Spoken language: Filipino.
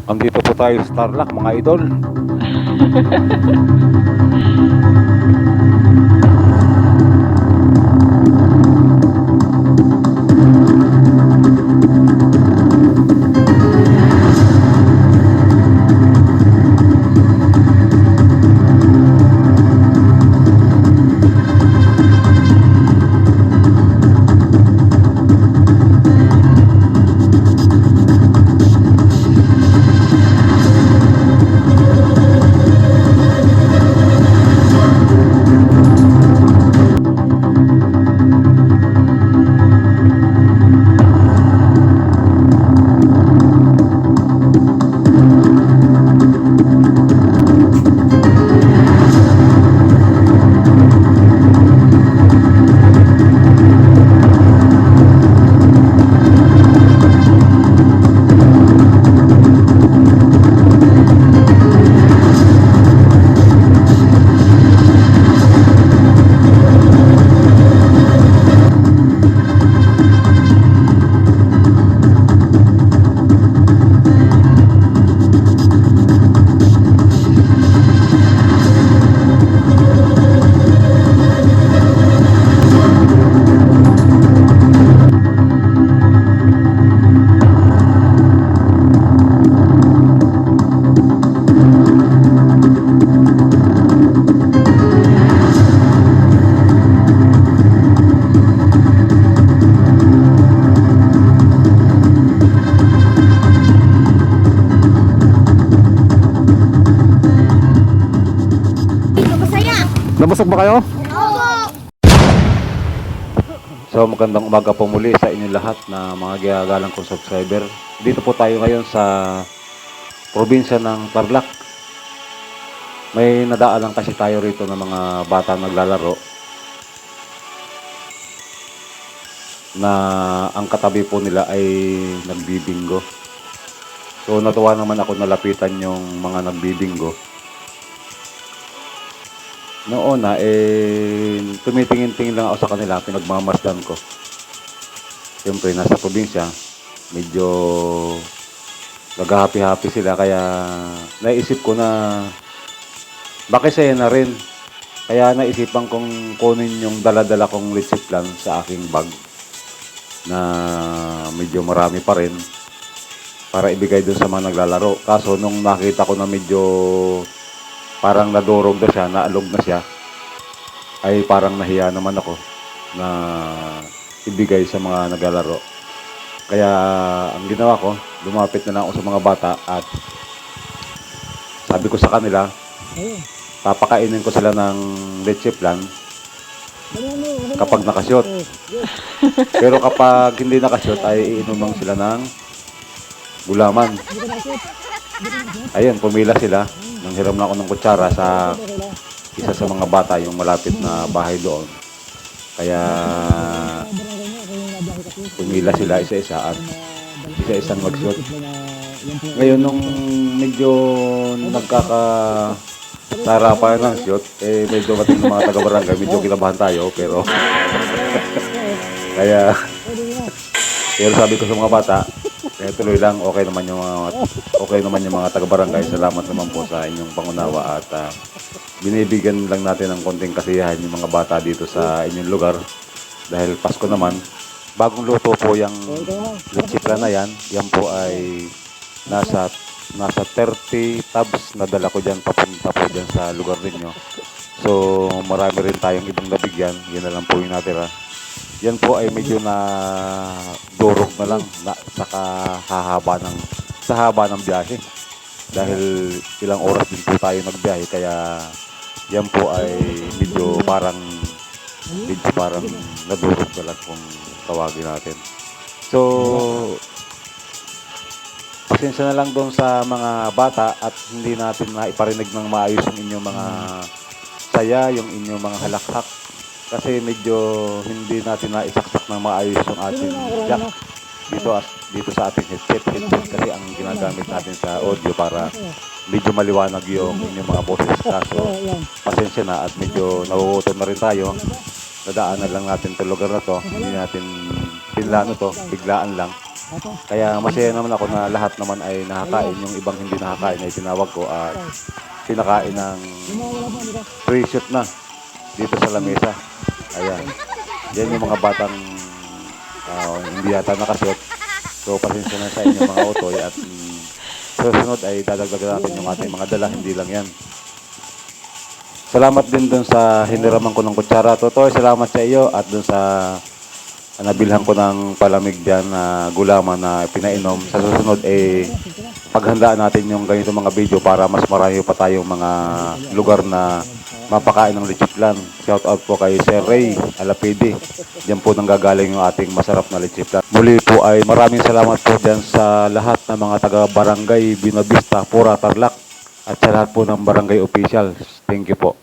Andito po tayo sa Tarlac, mga idol. Nabusog ba kayo? So magandang umaga po muli sa inyo lahat na mga gagalang kong subscriber. Dito po tayo ngayon sa probinsya ng Tarlac. May nadaanan kasi tayo rito ng mga bata naglalaro na ang katabi po nila ay nagbibingo. So natuwa naman ako nalapitan yung mga nagbibingo. Noon na tumitingin-tingin lang ako sa kanila, pinagmamasdan ko. Siyempre nasa probinsya, medyo nag-happy-happy sila, kaya naisip ko na bakit saya na rin. Kaya naisipan kong kunin yung dala-dala kong receipt plan sa aking bag na medyo marami pa rin para ibigay dun sa mga naglalaro. Kaso nung nakita ko na medyo parang nadurog na siya, naalog na siya, ay parang nahiya naman ako na ibigay sa mga naglalaro. Kaya ang ginawa ko, lumapit na lang ako sa mga bata at sabi ko sa kanila, papakainin ko sila ng leche plan kapag nakasyot. Pero kapag hindi nakasyot ay iinuman sila ng gulaman. Ayun, pumila sila. Nanghiram na ako ng kutsara sa isa sa mga bata, yung malapit na bahay doon. Kaya pumila sila isa-isa at isa-isang mag-shoot. Ngayon nung medyo nagkakasarapan ng shoot, medyo mating ng mga taga-barangay, medyo kinabahan tayo, pero kaya pero sabi ko sa mga bata, tuloy lang, okay naman yung mga taga-barangay. Salamat naman po sa inyong pangunawa at binibigyan lang natin ng konting kasiyahan yung mga bata dito sa inyong lugar. Dahil Pasko naman, bagong luto po yung lechipla na yan. Yan po ay nasa 30 tubs na dala ko dyan, papunta po dyan sa lugar ninyo. So marami rin tayong ibang nabigyan, yun na lang po yung natira. Yan po ay medyo na durog na lang sa haba ng biyahe. Dahil ilang oras din po tayo nagbiyahe, kaya yan po ay medyo parang nadurog na lang kung tawagin natin. So pasensya na lang doon sa mga bata at hindi natin na iparinig ng maayos yung inyong mga saya, yung inyong mga halakhak. Kasi medyo hindi natin na isaksak ng maayos yung ating jack dito sa ating headset kasi ang ginagamit natin sa audio para medyo maliwanag yung inyong mga boses. Kaso pasensya na at medyo nagugutom na rin tayo. Nadaanan lang natin itong lugar na to, hindi natin pinlano to, biglaan lang. Kaya masaya naman ako na lahat naman ay nakakain. Yung ibang hindi nakakain ay tinawag ko at pinakain ng pre-shoot na dito sa lamesa. Ayan. Yan yung mga batang hindi yata nakashoot. So, pasensya na sa inyo mga utoy at susunod ay dadagdagan natin yung ating mga dala. Hindi lang yan. Salamat din dun sa hiniraman ko ng kutsara. Totoy, salamat sa iyo at dun sa nabilhan ko ng palamig dyan na gulaman na pinainom. Sa susunod paghandaan natin yung ganito mga video para mas marami pa tayong mga lugar na mapakain ng lechiplan. Shout out po kay Sir Ray Alapidi. Diyan po nanggagaling yung ating masarap na lechiplan. Muli po ay maraming salamat po dyan sa lahat ng mga taga-barangay Binavista, Pura, Tarlac at sa lahat po ng barangay officials. Thank you po.